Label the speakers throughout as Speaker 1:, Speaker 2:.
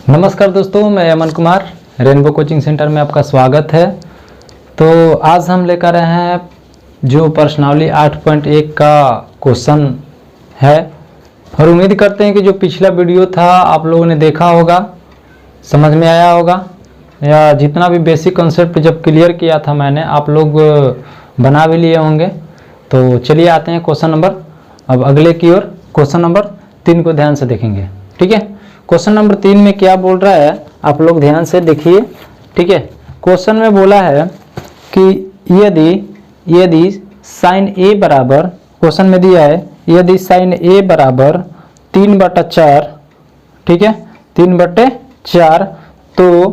Speaker 1: नमस्कार दोस्तों, मैं Aman Kumar, rainbow coaching centre में आपका स्वागत है। तो आज हम लेकर आए हैं जो प्रश्नावली 8.1 का क्वेश्चन है और उम्मीद करते हैं कि जो पिछला वीडियो था आप लोगों ने देखा होगा, समझ में आया होगा, या जितना भी बेसिक कॉन्सेप्ट जब क्लियर किया था मैंने आप लोग बना भी लिए होंगे। तो चलिए आते हैं क्वेश्चन नंबर अब अगले की ओर। क्वेश्चन नंबर 3 को ध्यान से देखेंगे, ठीक है। क्वेश्चन नंबर 3 में क्या बोल रहा है आप लोग ध्यान से देखिए, ठीक है। क्वेश्चन में बोला है कि यदि साइन ए बराबर, क्वेश्चन में दिया है यदि साइन ए बराबर 3/4, ठीक है, 3/4, तो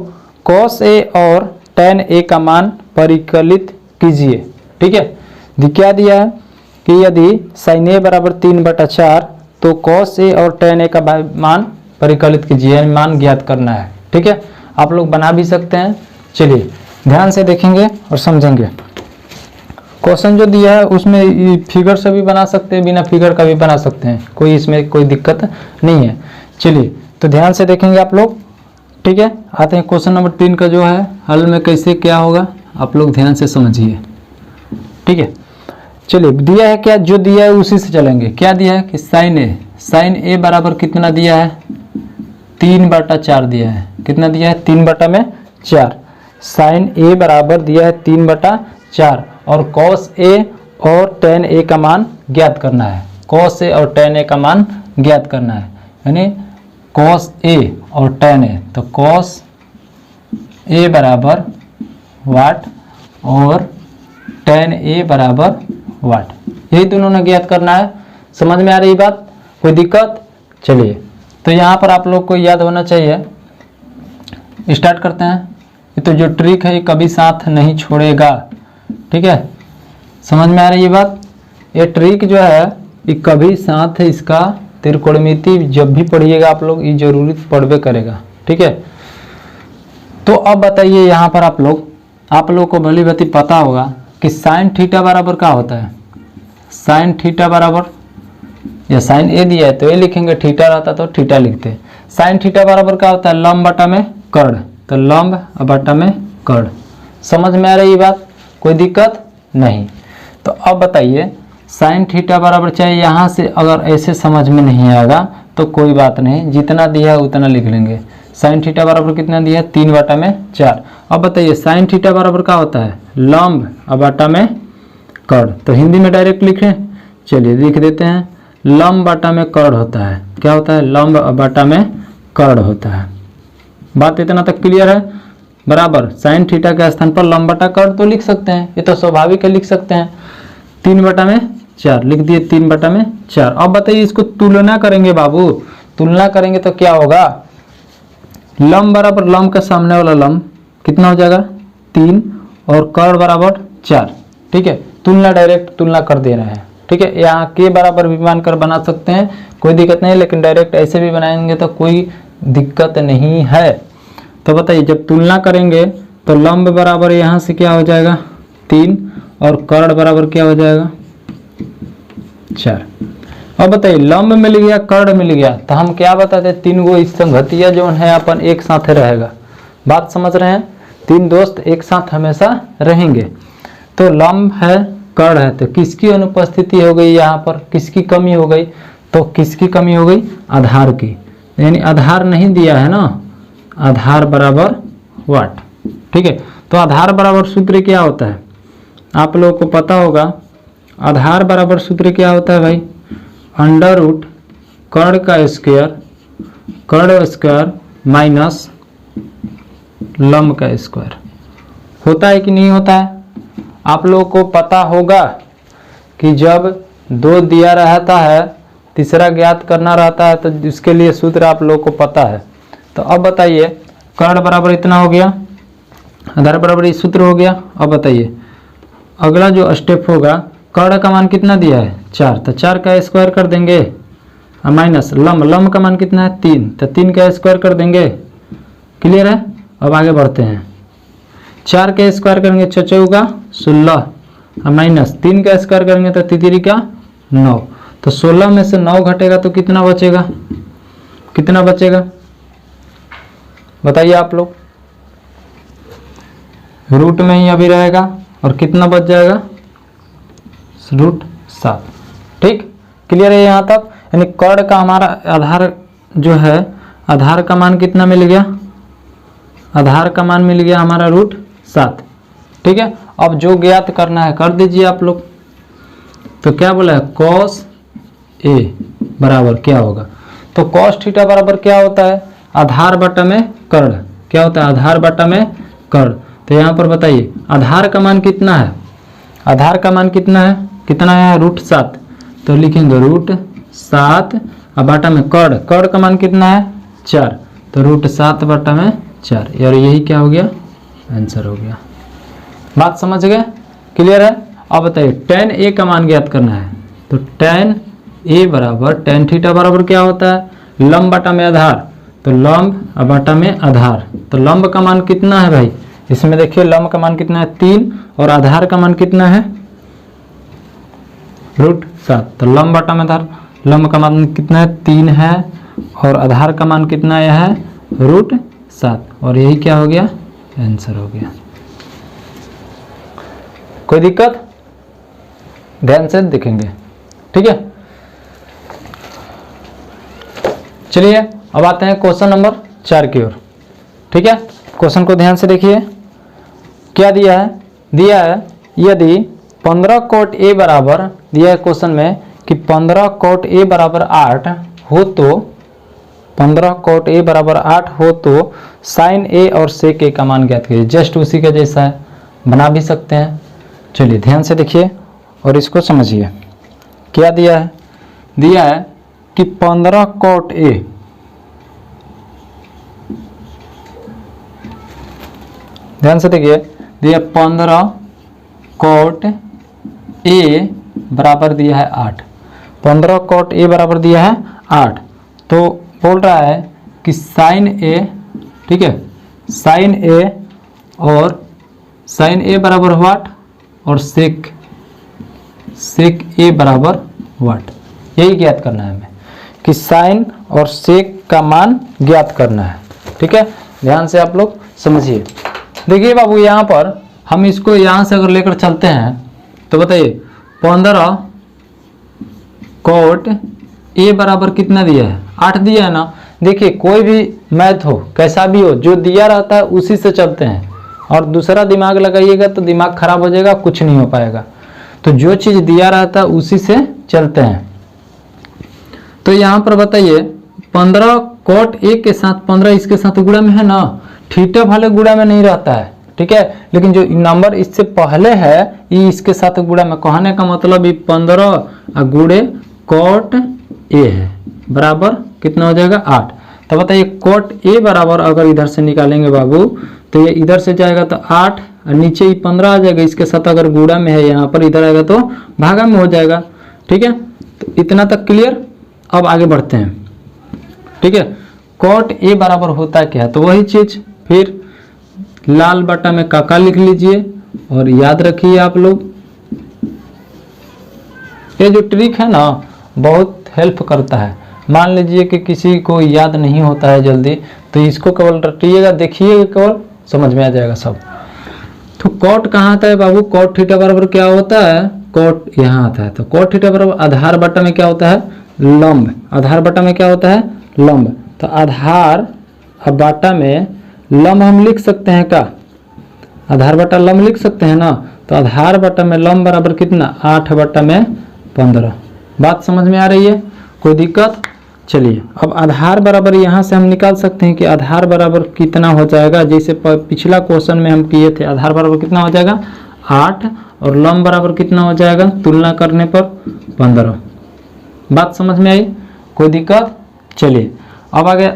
Speaker 1: कॉस ए और टेन ए का मान परिकलित कीजिए, ठीक है। क्या दिया है कि यदि साइन ए बराबर 3/4 तो कॉस ए और टेन ए का मान परिकलित कीजिए, मान ज्ञात करना है, ठीक है। आप लोग बना भी सकते हैं। चलिए ध्यान से देखेंगे और समझेंगे। क्वेश्चन जो दिया है उसमें फिगर से भी बना सकते हैं, बिना फिगर का भी बना सकते हैं, कोई इसमें कोई दिक्कत नहीं है। चलिए तो ध्यान से देखेंगे आप लोग, ठीक है। आते हैं क्वेश्चन नंबर 3 का जो है हल में कैसे क्या होगा आप लोग ध्यान से समझिए, ठीक है। चलिए दिया है क्या, जो दिया है उसी से चलेंगे। क्या दिया है कि साइन ए बराबर कितना दिया है, 3/4 दिया है। कितना दिया है, 3/4। साइन ए बराबर दिया है 3/4 और कॉस ए और टेन ए का मान ज्ञात करना है। कॉस ए और टेन ए का मान ज्ञात करना है, यानी कॉस ए और टेन ए। तो कॉस ए बराबर वाट और टेन ए बराबर वाट, यही दोनों ने ज्ञात करना है। समझ में आ रही बात, कोई दिक्कत? चलिए तो यहाँ पर आप लोग को याद होना चाहिए। स्टार्ट करते हैं। ये तो जो ट्रिक है ये कभी साथ नहीं छोड़ेगा, ठीक है। समझ में आ रही है बात, ये ट्रिक जो है ये कभी साथ, इसका त्रिकोणमिति जब भी पढ़िएगा आप लोग ये जरूरी पढ़वे करेगा, ठीक है। तो अब बताइए यहाँ पर आप लोग को भली भांति पता होगा कि साइन थीटा बराबर क्या होता है। साइन थीटा बराबर, या साइन ए दिया है तो ए लिखेंगे, थीटा रहता तो थीटा लिखते। साइन थीटा बराबर क्या होता है, लंब बटा में कर्ण। तो लंब बटा में कर्ण। समझ में आ रही बात, कोई दिक्कत नहीं। तो अब बताइए साइन थीटा बराबर, चाहे यहाँ से अगर ऐसे समझ में नहीं आएगा तो कोई बात नहीं, जितना दिया है उतना लिख लेंगे। साइन थीटा बराबर कितना दिया है, 3/4। अब बताइए साइन थीटा बराबर क्या होता है, लंब बटा में कर्ण। तो हिंदी में डायरेक्ट लिखें, चलिए लिख देते हैं। लंब बटा में कर्ण होता है। क्या होता है, लंब बटा में कर्ण होता है। बात इतना तक क्लियर है। बराबर साइन थीटा के स्थान पर लंब बटा कर्ण तो लिख सकते हैं, ये तो स्वाभाविक है, लिख सकते हैं। 3/4 लिख दिए, 3/4। अब बताइए इसको तुलना करेंगे बाबू, तुलना करेंगे तो क्या होगा, लंब बराबर लंब का सामने वाला लंब कितना हो जाएगा, 3 और कर्ण बराबर 4, ठीक है। तुलना डायरेक्ट तुलना कर दे रहे हैं, ठीक है। यहाँ के बराबर भी मानकर बना सकते हैं, कोई दिक्कत नहीं, लेकिन डायरेक्ट ऐसे भी बनाएंगे तो कोई दिक्कत नहीं है। तो बताइए जब तुलना करेंगे तो लंब बराबर यहाँ से क्या हो जाएगा, 3 और कर्ण बराबर क्या हो जाएगा, 4। अब बताइए लंब मिल गया, कर्ण मिल गया, तो हम क्या बताते हैं, 3 गो इस संगतिया जो है अपन एक साथ रहेगा। बात समझ रहे हैं, 3 दोस्त एक साथ हमेशा रहेंगे। तो लंब है, कर्ण है, तो किसकी अनुपस्थिति हो गई यहाँ पर, किसकी कमी हो गई, तो किसकी कमी हो गई, आधार की। यानी आधार नहीं दिया है ना, आधार बराबर वाट, ठीक है। तो आधार बराबर सूत्र क्या होता है आप लोगों को पता होगा। आधार बराबर सूत्र क्या होता है भाई, √ कर्ण का स्क्वायर माइनस लंब का स्क्वायर। होता है कि नहीं होता है, आप लोगों को पता होगा कि जब 2 दिया रहता है, तीसरा ज्ञात करना रहता है, तो इसके लिए सूत्र आप लोगों को पता है। तो अब बताइए कर्ण बराबर इतना हो गया, आधार बराबर ये सूत्र हो गया। अब बताइए अगला जो स्टेप होगा, कर्ण का मान कितना दिया है, 4, तो 4 का स्क्वायर कर देंगे, माइनस लंब का मान कितना है, 3, तो 3 का स्क्वायर कर देंगे। क्लियर है। अब आगे बढ़ते हैं, 4 का स्क्वायर करेंगे 4 का 16, माइनस 3 का स्क्वायर करेंगे तो 3 का 9। तो 16 में से 9 घटेगा तो कितना बचेगा, कितना बचेगा, बताइए आप लोग। रूट में ही अभी रहेगा और कितना बच जाएगा, √7। ठीक, क्लियर है यहाँ तक। यानी कर्ण का हमारा आधार जो है, आधार का मान कितना मिल गया, आधार का मान मिल गया हमारा √7। ठीक है, अब जो ज्ञात करना है कर दीजिए आप लोग। तो क्या बोला है, cos A बराबर क्या होगा, तो cos थीटा बराबर क्या होता है, आधार बटा में कर्ण। क्या होता है, आधार बटा में कर्ण। तो यहाँ पर बताइए आधार का मान कितना है, आधार का मान कितना है √7। तो लिखेंगे √7 और बटा में कर्ण, कर्ण का मान कितना है 4, तो √7 बटा में 4। यार यही क्या हो गया, आंसर हो गया। बात समझ गए, क्लियर है। अब बताइए tan A का मान ज्ञात करना है। तो tan A बराबर tan थीटा बराबर क्या होता है, लंब बटा में आधार। तो लंब बटा में आधार, तो लंब का मान कितना है भाई, इसमें देखिए लंब का मान कितना है 3 और आधार का मान कितना है √7। तो लंब बटा में आधार, लंब का मान कितना है 3 है और आधार का मान कितना है √7, और यही क्या हो गया, आंसर हो गया। कोई दिक्कत, ध्यान से देखेंगे। ठीक है, चलिए अब आते हैं क्वेश्चन नंबर 4 की ओर। ठीक है, क्वेश्चन को ध्यान से देखिए। क्या दिया है, यदि 15 cot A बराबर दिया है क्वेश्चन में कि 15 cot A बराबर 8 हो, तो 15 cot A बराबर 8 हो तो sin A और sec A का मान ज्ञात कीजिए। जस्ट उसी का जैसा है, बना भी सकते हैं। चलिए ध्यान से देखिए और इसको समझिए। क्या दिया है कि 15 cot A, ध्यान से देखिए, दिया 15 cot A बराबर दिया है 8। 15 cot A बराबर दिया है 8, तो बोल रहा है कि sin A, ठीक है, sin A बराबर वाट और sec A बराबर वाट। यही ज्ञात करना है हमें कि sin और sec का मान ज्ञात करना है। ठीक है, ध्यान से आप लोग समझिए। देखिए बाबू, यहाँ पर हम इसको यहाँ से अगर लेकर चलते हैं तो बताइए 15 cot A बराबर कितना दिया है, 8 दिया है ना। देखिए कोई भी मैथ हो, कैसा भी हो, जो दिया रहता है उसी से चलते हैं, और दूसरा दिमाग लगाइएगा तो दिमाग खराब हो जाएगा, कुछ नहीं हो पाएगा। तो जो चीज़ दिया रहता है उसी से चलते हैं। तो यहाँ पर बताइए 15 cot A के साथ 15 इसके साथ गुणा में है ना, थीटा भले गुणा में नहीं रहता है, ठीक है, लेकिन जो नंबर इससे पहले है ये इसके साथ गुणा में, कहने का मतलब ये 15 गुणे cot A है बराबर कितना हो जाएगा 8। तो बताइए cot A बराबर अगर इधर से निकालेंगे बाबू तो ये इधर से जाएगा तो 8 और नीचे ही 15 आ जाएगा, इसके साथ अगर गुणा में है यहाँ पर इधर आएगा तो भागा में हो जाएगा। ठीक है, तो इतना तक क्लियर। अब आगे बढ़ते हैं। ठीक है, cot A बराबर होता है क्या, तो वही चीज फिर लाल बटा में काका लिख लीजिए और याद रखिए आप लोग, ये जो ट्रिक है ना बहुत हेल्प करता है। मान लीजिए कि किसी को याद नहीं होता है जल्दी, तो इसको केवल रटिएगा, देखिएगा, केवल समझ में आ जाएगा सब। तो cot कहाँ आता है बाबू, cot थीटा बराबर क्या होता है, cot यहाँ आता है। तो cot थीटा बराबर आधार बटा में क्या होता है, लंब। आधार बटा में क्या होता है, लंब। तो आधार बटा में लंब हम लिख सकते हैं का, आधार बटा लंब लिख सकते हैं ना। तो आधार बटा में लंब बराबर कितना, 8 बटा में 15। बात समझ में आ रही है, कोई दिक्कत। चलिए अब आधार बराबर यहाँ से हम निकाल सकते हैं कि आधार बराबर कितना हो जाएगा। जैसे पिछला क्वेश्चन में हम किए थे, आधार बराबर कितना हो जाएगा 8 और लंब बराबर कितना हो जाएगा तुलना करने पर 15। बात समझ में आई, कोई दिक्कत। चलिए अब आगे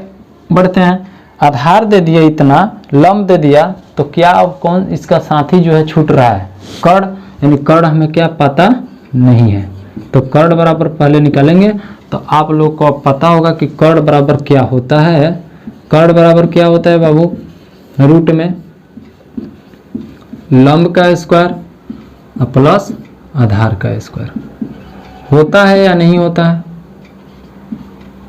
Speaker 1: बढ़ते हैं। आधार दे दिया इतना, लंब दे दिया, तो क्या अब कौन इसका साथी जो है छूट रहा है, कर्ण। यानी कर्ण हमें क्या पता नहीं है, तो कर्ण बराबर पहले निकालेंगे। तो आप लोग को पता होगा कि कर्ण बराबर क्या होता है। कर्ण बराबर क्या होता है बाबू, रूट में लंब का स्क्वायर प्लस आधार का स्क्वायर। होता है या नहीं होता है,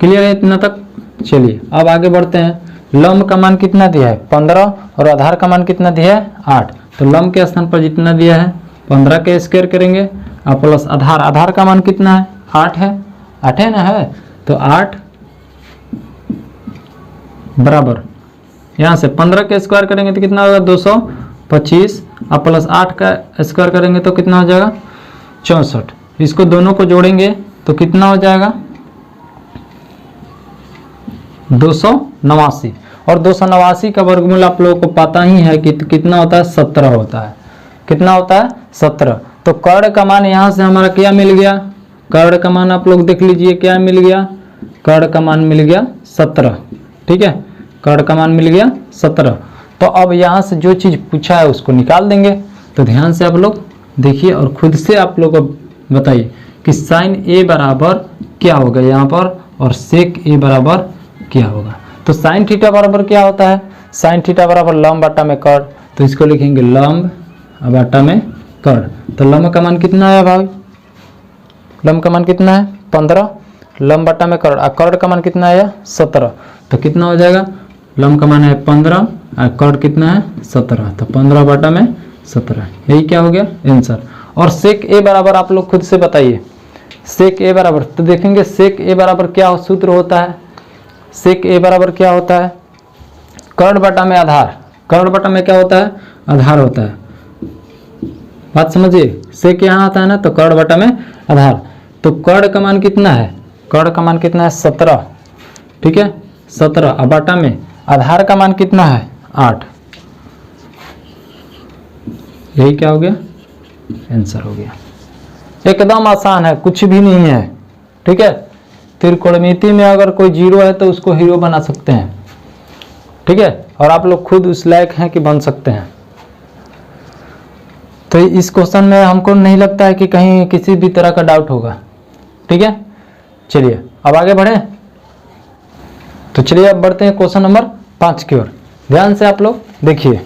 Speaker 1: क्लियर है इतना तक। चलिए अब आगे बढ़ते हैं। लंब का मान कितना दिया है 15 और आधार का मान कितना दिया है 8। तो लंब के स्थान पर जितना दिया है 15 के स्क्वायर करेंगे और प्लस आधार, आधार का मान कितना है 8 है, 8 है ना है। तो 8 बराबर यहाँ से 15 के स्क्वायर करेंगे तो कितना होगा 225 और प्लस 8 का स्क्वायर करेंगे तो कितना हो जाएगा 64। इसको दोनों को जोड़ेंगे तो कितना हो जाएगा 289। और 289 का वर्गमूल आप लोगों को पता ही है कि कितना होता है 17 होता है। कितना होता है 17। तो कर्ण का मान यहाँ से हमारा क्या मिल गया, कर्ण का मान आप लोग देख लीजिए क्या मिल गया, कर्ण का मान मिल गया 17। ठीक है, कर्ण का मान मिल गया 17। तो अब यहाँ से जो चीज़ पूछा है उसको निकाल देंगे। तो ध्यान से आप लोग देखिए और खुद से आप लोग बताइए कि साइन ए बराबर क्या होगा यहाँ पर और सेक ए बराबर क्या होगा। तो साइन थीटा बराबर क्या होता है, साइन थीटा बराबर लंब बटा में कर्ण। तो इसको लिखेंगे लंब बटा में कर्ण। तो लंब का मान कितना है भाई, लंब का मान कितना है 15, लंब बटा में कर्ण, और कर्ण का मान कितना है 17। तो कितना हो जाएगा, लंब का मान है 15 और कर्ण कितना है 17। तो 15 बटा में 17, यही क्या हो गया आंसर। और सेक ए बराबर आप लोग खुद से बताइए, सेक ए बराबर तो देखेंगे सेक ए बराबर क्या सूत्र होता है, सेक ए बराबर क्या होता है कर्ण बटा में आधार। कर्ण बटा में क्या होता है आधार होता है, बात समझिए। सेक यहाँ आता है ना तो कर्ण बटा में आधार। तो कर्ण का मान कितना है, कर्ण का मान कितना है 17। ठीक है 17 और बटा में आधार का मान कितना है 8। यही क्या हो गया आंसर हो गया। एकदम आसान है, कुछ भी नहीं है। ठीक है, त्रिकोणमिति में अगर कोई जीरो है तो उसको हीरो बना सकते हैं। ठीक है, और आप लोग खुद उस लायक हैं कि बन सकते हैं। तो इस क्वेश्चन में हमको नहीं लगता है कि कहीं किसी भी तरह का डाउट होगा। ठीक है, चलिए अब आगे बढ़े। तो चलिए अब बढ़ते हैं क्वेश्चन नंबर 5 की ओर। ध्यान से आप लोग देखिए,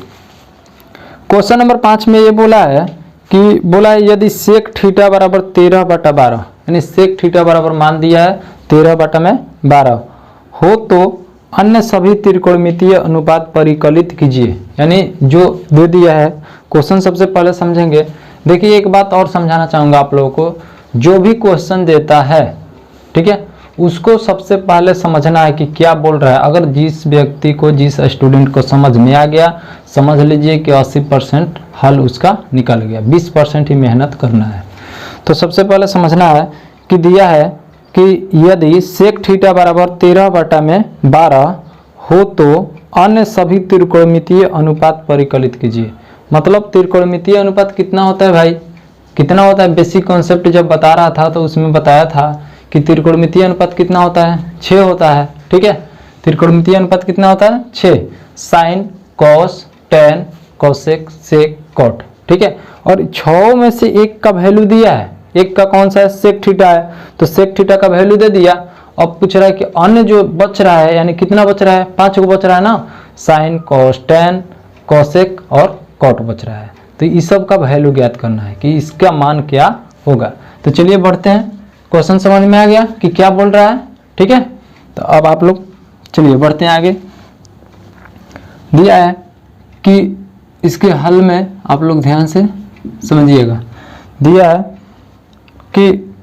Speaker 1: क्वेश्चन नंबर 5 में ये बोला है कि बोला है यदि सेक थीटा बराबर 13 बटा 12, यानी सेक थीटा बराबर मान दिया है 13 बटा में 12 हो तो अन्य सभी त्रिकोणमितीय अनुपात परिकलित कीजिए। यानी जो दे दिया है क्वेश्चन सबसे पहले समझेंगे। देखिए एक बात और समझाना चाहूँगा आप लोगों को, जो भी क्वेश्चन देता है ठीक है उसको सबसे पहले समझना है कि क्या बोल रहा है। अगर जिस व्यक्ति को जिस स्टूडेंट को समझ में आ गया, समझ लीजिए कि 80% हल उसका निकल गया, 20% ही मेहनत करना है। तो सबसे पहले समझना है कि दिया है कि यदि सेक थीटा बराबर 13 बटा में 12 हो तो अन्य सभी त्रिकोणमितीय अनुपात परिकलित कीजिए। मतलब त्रिकोणमितीय अनुपात कितना होता है भाई, कितना होता है। बेसिक कॉन्सेप्ट जब बता रहा था तो उसमें बताया था कि त्रिकोणमितीय अनुपात कितना होता है 6 होता है। ठीक है, त्रिकोणमितीय अनुपात कितना होता है 6, sine cos tan cosec sec cot. ठीक है, और 6 में से एक का वैल्यू दिया है, एक का कौन सा है सेक थीटा है, तो सेक थीटा का वैल्यू दे दिया। अब पूछ रहा है कि अन्य जो बच रहा है, यानी कितना बच रहा है 5 को बच रहा है ना, साइन कॉस टेन कोसेक और कॉट बच रहा है। तो इस सब का वैल्यू ज्ञात करना है कि इसका मान क्या होगा। तो चलिए बढ़ते हैं, क्वेश्चन समझ में आ गया कि क्या बोल रहा है। ठीक है, तो अब आप लोग चलिए बढ़ते हैं आगे। दिया है कि इसके हल में आप लोग ध्यान से समझिएगा, दिया है कि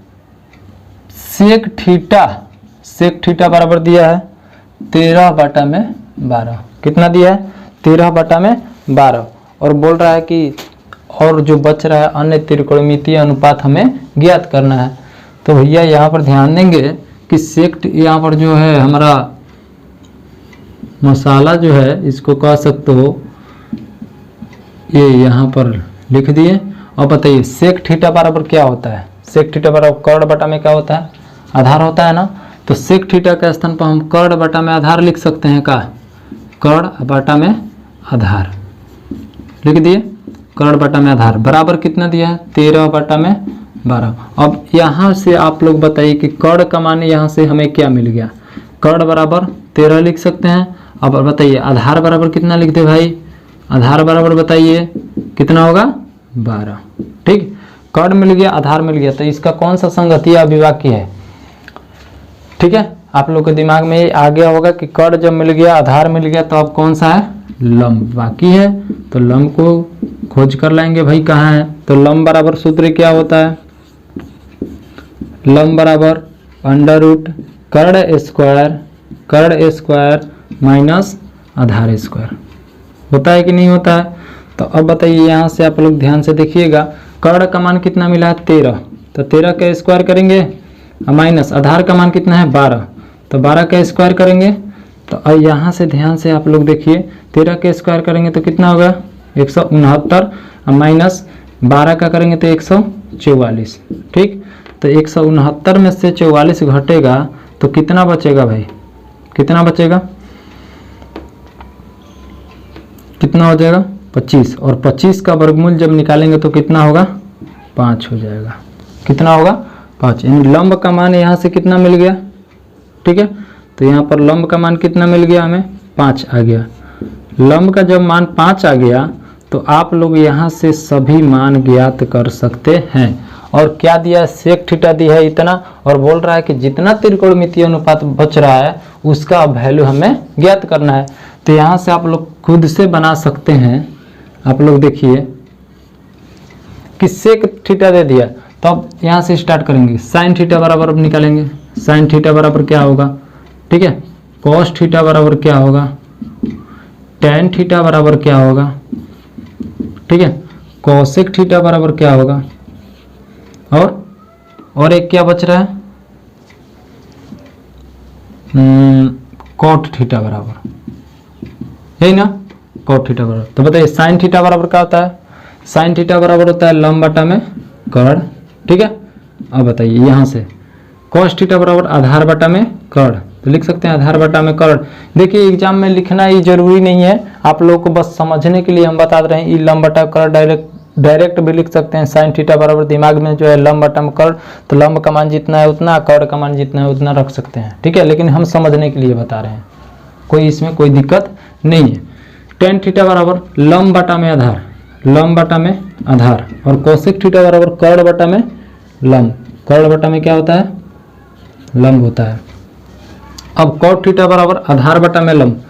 Speaker 1: सेक थीटा बराबर दिया है 13 बटा में 12। कितना दिया है 13 बटा में 12 और बोल रहा है कि और जो बच रहा है अन्य त्रिकोणमितीय अनुपात हमें ज्ञात करना है। तो भैया यहाँ पर ध्यान देंगे कि सेक यहाँ पर जो है हमारा मसाला जो है इसको कह सकते हो, ये यहाँ पर लिख दिए। और बताइए सेक थीटा बराबर क्या होता है, सेक थीटा बराबर कर्ण बटा में क्या होता है आधार होता है ना। तो सेक थीटा के स्थान पर हम कर्ण बटा में आधार लिख सकते हैं का, कर्ण बटा में आधार लिख दिए, कर्ण बटा में आधार बराबर कितना दिया है 13 बटा में 12। अब यहाँ से आप लोग बताइए कि कर्ण का मान यहाँ से हमें क्या मिल गया, कर्ण बराबर 13 लिख सकते हैं। अब बताइए आधार बराबर कितना लिख दे भाई, आधार बराबर बताइए कितना होगा 12। ठीक, कर्ण मिल गया आधार मिल गया, तो इसका कौन सा संगतीय अभिवाक्य है। ठीक है, आप लोग के दिमाग में ये आ गया होगा कि कर्ण जब मिल गया, आधार मिल गया, तो अब कौन सा है, लंब बाकी है। तो लंब को खोज कर लाएंगे भाई कहाँ है। तो लंब बराबर सूत्र क्या होता है, लंब बराबर अंडर रूट कर्ण स्क्वायर माइनस आधार स्क्वायर होता है कि नहीं होता है। तो अब बताइए, यहाँ से आप लोग ध्यान से देखिएगा, कर्ण का मान कितना मिला है 13, तो 13 का स्क्वायर करेंगे, माइनस आधार का मान कितना है 12, तो 12 का स्क्वायर करेंगे। तो अब यहाँ से ध्यान से आप लोग देखिए, 13 का स्क्वायर करेंगे तो कितना होगा 169, माइनस 12 का करेंगे तो 144। ठीक, तो 169 में से 44 घटेगा तो कितना बचेगा भाई, कितना बचेगा, कितना हो जाएगा 25, और 25 का वर्गमूल जब निकालेंगे तो कितना होगा 5 हो जाएगा। कितना होगा 5, यानी लंब का मान यहाँ से कितना मिल गया। ठीक है, तो यहाँ पर लंब का मान कितना मिल गया, हमें 5 आ गया। लंब का जब मान 5 आ गया तो आप लोग यहाँ से सभी मान ज्ञात कर सकते हैं। और क्या दिया है, सेक थीटा दी है इतना, और बोल रहा है कि जितना त्रिकोणमितीय अनुपात बच रहा है उसका वैल्यू हमें ज्ञात करना है। तो यहाँ से आप लोग खुद से बना सकते हैं। आप लोग देखिए कि सेक थीटा दे दिया, तो अब यहाँ से स्टार्ट करेंगे, साइन थीटा बराबर अब निकालेंगे। साइन थीटा बराबर क्या होगा, ठीक है, कॉस थीटा बराबर क्या होगा, टेन थीटा बराबर क्या होगा, ठीक है, कोसेक थीटा बराबर क्या होगा, और एक क्या बच रहा है, कॉट थीटा बराबर, यही ना, कॉट थीटा बराबर। तो बताइए साइन थीटा बराबर क्या होता है, साइन थीटा बराबर होता है लंब बटा में कर्ण। ठीक है, अब बताइए यहाँ से कॉस थीटा बराबर आधार बटा में कर्ण, तो लिख सकते हैं आधार बटा में कर्ण। देखिए एग्जाम में लिखना ये जरूरी नहीं है, आप लोगों को बस समझने के लिए हम बता रहे हैं। ये लंब बटा कर्ण डायरेक्ट भी लिख सकते हैं। साइन थीटा बराबर दिमाग में जो है लंब बटा में कर्ण, तो लंब का मान जितना है उतना, कर्ण का मान जितना है उतना रख सकते हैं। ठीक है, लेकिन हम समझने के लिए बता रहे हैं, कोई इसमें कोई दिक्कत नहीं है। टेन थीटा बराबर लंब बटा में आधार, लंब बटा में आधार, और कोसेक थीटा बराबर कर्ण बटा में लंब, कर्ण बटा में क्या होता है, लंब होता है। अब कॉट थीटा बराबर आधार बटा में लंब,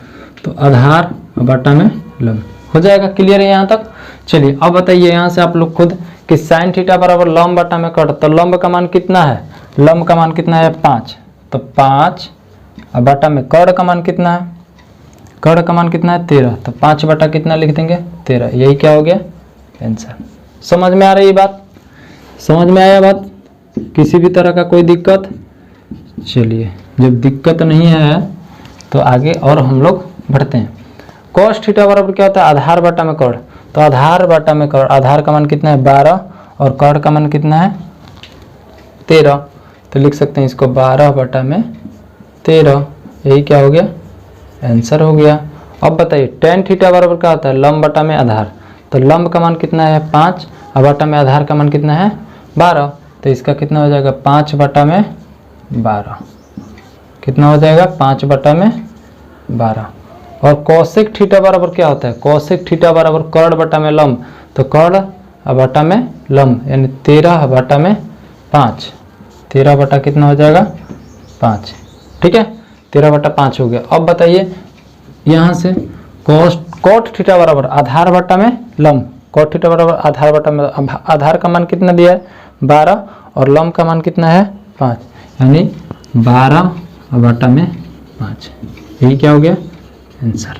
Speaker 1: तो आधार बटा में लंब हो जाएगा। क्लियर है यहाँ तक। चलिए अब बताइए यहाँ से आप लोग खुद कि साइन थीटा बराबर लंब बटा में कर्ण, तो लंब का मान कितना है, लंब का मान कितना है 5, तो 5 बटा में कर्ण का मान कितना है, कर्ण का मान कितना है 13, तो 5 बटा कितना लिख देंगे 13, यही क्या हो गया आंसर। समझ में आ रही है बात, समझ में आया बात, किसी भी तरह का कोई दिक्कत। चलिए जब दिक्कत नहीं है तो आगे और हम लोग बढ़ते हैं। कॉस थीटा बराबर क्या होता है, आधार बटा में कर्ण, तो आधार बटा में कर्ण, आधार का मान कितना है 12 और कर्ण का मान कितना है 13, तो लिख सकते हैं इसको 12 बटा में 13, यही क्या हो गया आंसर हो गया। अब बताइए टेन थीटा बराबर क्या होता है, लंब बटा में आधार, तो लंब का मान कितना है 5 और बटा में आधार का मान कितना है 12, तो इसका कितना हो जाएगा 5 बटा में 12, कितना हो जाएगा 5 बटा में 12। और कोसेक थीटा बराबर क्या होता है, कोसेक थीटा बराबर कर्ण बटा में लंब, तो कर्ण बटा में लंब, यानी 13 बटा में 5, 13 बटा कितना हो जाएगा 5। ठीक है, 13 बटा 5 हो गया। अब बताइए यहाँ से कॉट थीटा बराबर आधार बटा में लंब, कॉट थीटा बराबर आधार बटा में, आधार का मान कितना दिया है 12 और लंब का मान कितना है 5, यानी 12 बटा में 5, यही क्या हो गया आंसर।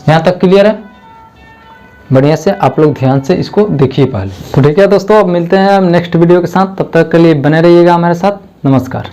Speaker 1: यहाँ तक क्लियर है, बढ़िया से आप लोग ध्यान से इसको देखिए पहले। तो ठीक है दोस्तों, अब मिलते हैं नेक्स्ट वीडियो के साथ, तब तक के लिए बने रहिएगा हमारे साथ। नमस्कार।